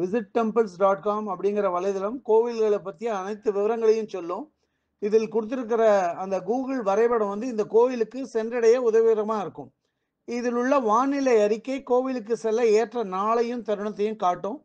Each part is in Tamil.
visittemples.com அப்படிங்கிற வலைதளம் கோவில்களை பற்றிய அனைத்து விவரங்களையும் சொல்லும். இதில் கொடுத்திருக்கிற அந்த கூகுள் வரைபடம் வந்து இந்த கோவிலுக்கு சென்றடைய உதவிகரமாக இருக்கும். இதில் உள்ள வானிலை அறிக்கை கோவிலுக்கு செல்ல ஏற்ற நாளையும் தருணத்தையும் காட்டும்.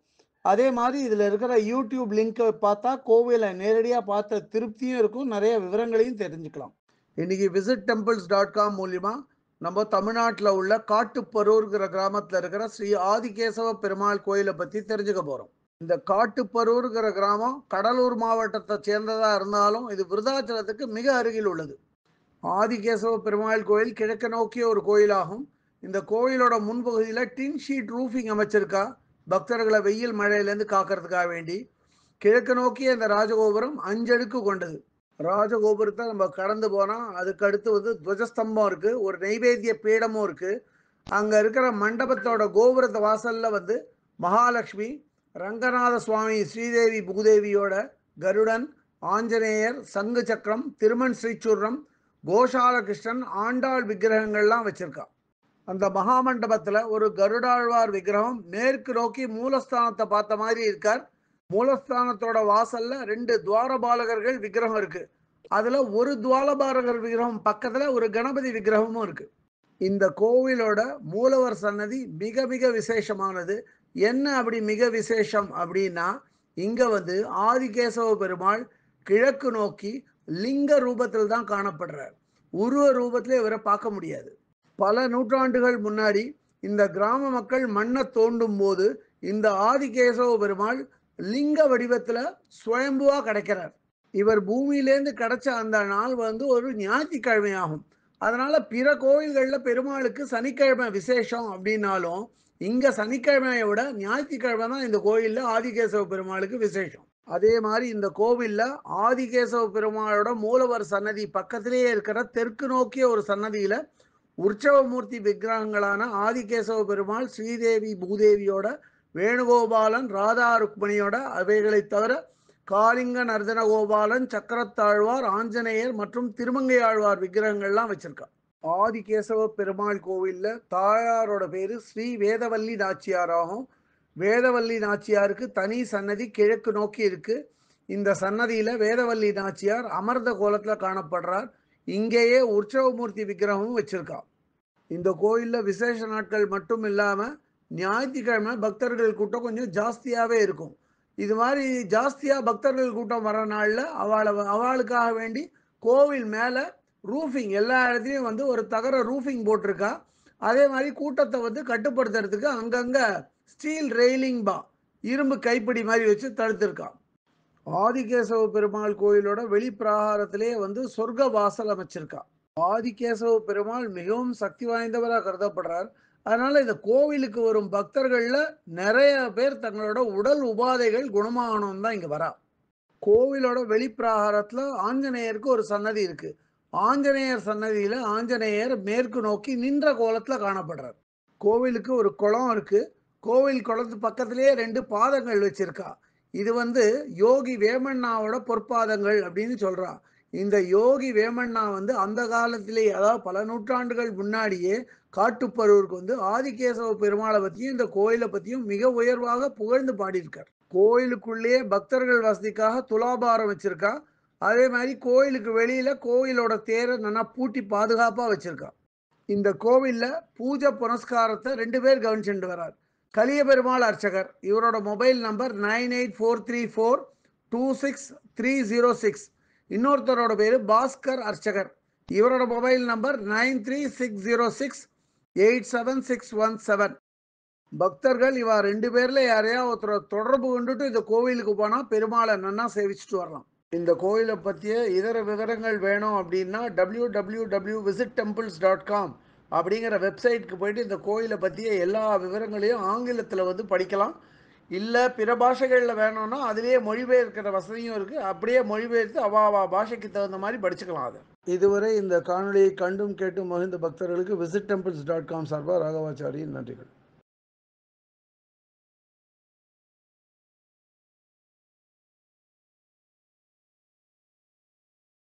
அதே மாதிரி இதில் இருக்கிற யூடியூப் லிங்கை பார்த்தா கோவிலை நேரடியாக பார்த்த திருப்தியும் இருக்கும், நிறைய விவரங்களையும் தெரிஞ்சுக்கலாம். இன்னைக்கு visittemples.com மூலியமா நம்ம தமிழ்நாட்டில் உள்ள காட்டுப்பரூர்ங்கிற கிராமத்தில் இருக்கிற ஸ்ரீ ஆதிகேசவ பெருமாள் கோயிலை பற்றி தெரிஞ்சுக்க போகிறோம். இந்த காட்டுப்பரூர்ங்கிற கிராமம் கடலூர் மாவட்டத்தை சேர்ந்ததாக இருந்தாலும் இது விருதாச்சலத்துக்கு மிக அருகில் உள்ளது. ஆதிகேசவ பெருமாள் கோயில் கிழக்கு நோக்கிய ஒரு கோயிலாகும். இந்த கோயிலோட முன்பகுதியில் டின் ஷீட் ரூஃபிங் அமைச்சிருக்கா, பக்தர்களை வெயில் மழையிலேருந்து காக்கிறதுக்காக வேண்டி. கிழக்கு நோக்கிய இந்த ராஜகோபுரம் 5 அடுக்கு கொண்டது. ராஜகோபுரத்தை நம்ம கடந்து போனால் அதுக்கு அடுத்து வந்து துவஜஸ்தம்பம் இருக்குது, ஒரு நெய்வேத்திய பீடமும் இருக்குது. அங்கே இருக்கிற மண்டபத்தோட கோபுரத்தை வாசலில் வந்து மகாலட்சுமி, ரங்கநாத சுவாமி, ஸ்ரீதேவி பூதேவியோட கருடன், ஆஞ்சநேயர், சங்கு சக்கரம், திருமண் ஸ்ரீசூர்ணம், கோஷால கிருஷ்ணன், ஆண்டாள் விக்கிரகங்கள்லாம் வச்சிருக்கா. அந்த மகாமண்டபத்தில் ஒரு கருடாழ்வார் விக்கிரகம் மேற்கு நோக்கி மூலஸ்தானத்தை பார்த்த மாதிரி இருக்கார். மூலஸ்தானத்தோட வாசல்ல 2 துவாரபாலகர்கள் விக்கிரகம் இருக்கு. அதுல ஒரு துவாரபாலகர் விக்கிரகம் பக்கத்துல ஒரு கணபதி விக்கிரகமும் இருக்கு. இந்த கோவிலோட மூலவர் சன்னதி மிக மிக விசேஷமானது. என்ன அப்படி மிக விசேஷம் அப்படின்னா, இங்க வந்து ஆதிகேசவ பெருமாள் கிழக்கு நோக்கி லிங்க ரூபத்தில் தான் காணப்படுறார். உருவ ரூபத்திலே இவரை பார்க்க முடியாது. பல நூற்றாண்டுகள் முன்னாடி இந்த கிராம மக்கள் மண்ணை தோண்டும் போது இந்த ஆதிகேசவ பெருமாள் லிங்க வடிவத்தில் சுயம்புவா கிடைக்கிறார். இவர் பூமியிலேருந்து கிடைச்ச அந்த நாள் வந்து ஒரு ஞாயிற்றுக்கிழமை ஆகும். அதனால பிற கோயில்களில் பெருமாளுக்கு சனிக்கிழமை விசேஷம் அப்படின்னாலும் இங்க சனிக்கிழமையை விட ஞாயிற்றுக்கிழமை தான் இந்த கோயிலில் ஆதிகேசவ பெருமாளுக்கு விசேஷம். அதே மாதிரி இந்த கோவிலில் ஆதிகேசவ பெருமாளோட மூலவர் சன்னதி பக்கத்திலேயே இருக்கிற தெற்கு நோக்கிய ஒரு சன்னதியில் உற்சவமூர்த்தி விக்கிரகங்களான ஆதிகேசவ பெருமாள், ஸ்ரீதேவி பூதேவியோட, வேணுகோபாலன், ராதா ருக்மணியோட, அவைகளை தவிர காளிங்க நர்தன கோபாலன், சக்கரத்தாழ்வார், ஆஞ்சநேயர் மற்றும் திருமங்கை ஆழ்வார் விக்கிரகங்கள்லாம் வச்சிருக்கா. ஆதிகேசவ பெருமாள் கோவிலில் தாயாரோட பேரு ஸ்ரீ வேதவல்லி நாச்சியார் ஆகும். வேதவல்லி நாச்சியாருக்கு தனி சன்னதி கிழக்கு நோக்கி இருக்கு. இந்த சன்னதியில் வேதவல்லி நாச்சியார் அமர்ந்த கோலத்தில் காணப்படுறார். இங்கேயே உற்சவமூர்த்தி விக்கிரகமும் வச்சிருக்கா. இந்த கோயிலில் விசேஷ நாட்கள் மட்டும் இல்லாமல் ஞாயிற்றுக்கிழமை பக்தர்கள் கூட்டம் கொஞ்சம் ஜாஸ்தியாகவே இருக்கும். இது மாதிரி ஜாஸ்தியாக பக்தர்கள் கூட்டம் வர நாளில் அவளுக்காக வேண்டி கோவில் மேலே ரூஃபிங் எல்லா இடத்துலையும் வந்து ஒரு தகர ரூஃபிங் போட்டிருக்கா. அதே மாதிரி கூட்டத்தை வந்து கட்டுப்படுத்துறதுக்கு அங்கங்கே ஸ்டீல் ரெயிலிங் இரும்பு கைப்பிடி மாதிரி வச்சு தடுத்திருக்கா. ஆதிகேசவ பெருமாள் கோயிலோட வெளிப்பிரகாரத்திலே வந்து சொர்க்க வாசல் அமைச்சிருக்கா. ஆதிகேசவ பெருமாள் மிகவும் சக்தி வாய்ந்தவராக கருதப்படுறார். அதனால இந்த கோவிலுக்கு வரும் பக்தர்கள்ல நிறைய பேர் தங்களோட உடல் உபாதைகள் குணமாகணும் தான் இங்க வரா. கோவிலோட வெளிப்பிரகாரத்துல ஆஞ்சநேயருக்கு ஒரு சன்னதி இருக்கு. ஆஞ்சநேயர் சன்னதியில ஆஞ்சநேயர் மேற்கு நோக்கி நின்ற கோலத்துல காணப்படுறார். கோவிலுக்கு ஒரு குளம் இருக்கு. கோவில் குளத்து பக்கத்திலேயே 2 பாதங்கள் வச்சிருக்கா. இது வந்து யோகி வேமண்ணாவோட பொற்பாதங்கள் அப்படின்னு சொல்றா. இந்த யோகி வேமண்ணா வந்து அந்த காலத்திலேயே, அதாவது பல நூற்றாண்டுகள் முன்னாடியே காட்டுப்பரூருக்கு வந்து ஆதிகேசவ பெருமாளை பற்றியும் இந்த கோயிலை பற்றியும் மிக உயர்வாக புகழ்ந்து பாடியிருக்கார். கோயிலுக்குள்ளேயே பக்தர்கள் வசதிக்காக துலாபாரம் வச்சிருக்கா. அதே மாதிரி கோயிலுக்கு வெளியில கோயிலோட தேரை நல்லா பூட்டி பாதுகாப்பாக வச்சிருக்கா. இந்த கோவிலில் பூஜை புனஸ்காரத்தை 2 பேர் கவனிச்சுட்டு வரார். கலிய பெருமாள் அர்ச்சகர், இவரோட மொபைல் நம்பர் 9843426306. இன்னொருத்தரோட பேர் பாஸ்கர் அர்ச்சகர், இவரோட மொபைல் நம்பர் 9360687617. பக்தர்கள் இவா 2 பேர்ல யாரையா ஒருத்தர் தொடர்பு கொண்டுட்டு இந்த கோவிலுக்கு போனால் பெருமாளை நன்னா சேவிச்சுட்டு வரலாம். இந்த கோயிலை பற்றிய இதர விவரங்கள் வேணும் அப்படின்னா www.visittemples.com அப்படிங்கிற வெப்சைட்டுக்கு போயிட்டு இந்த கோயிலை பற்றிய எல்லா விவரங்களையும் ஆங்கிலத்தில் வந்து படிக்கலாம். இல்லை பிற பாஷைகளில் வேணும்னா அதிலேயே மொழிபெயர்க்கிற வசதியும் இருக்குது. அப்படியே மொழிபெயர்த்து அவாவா பாஷைக்கு தகுந்த மாதிரி படிச்சுக்கலாம். அதை இதுவரை இந்த காணொலியை கண்டும் கேட்டும் மகிழ்ந்த பக்தர்களுக்கு visittemples.com சார்பாக ராகவாச்சாரியின் நன்றிகள்.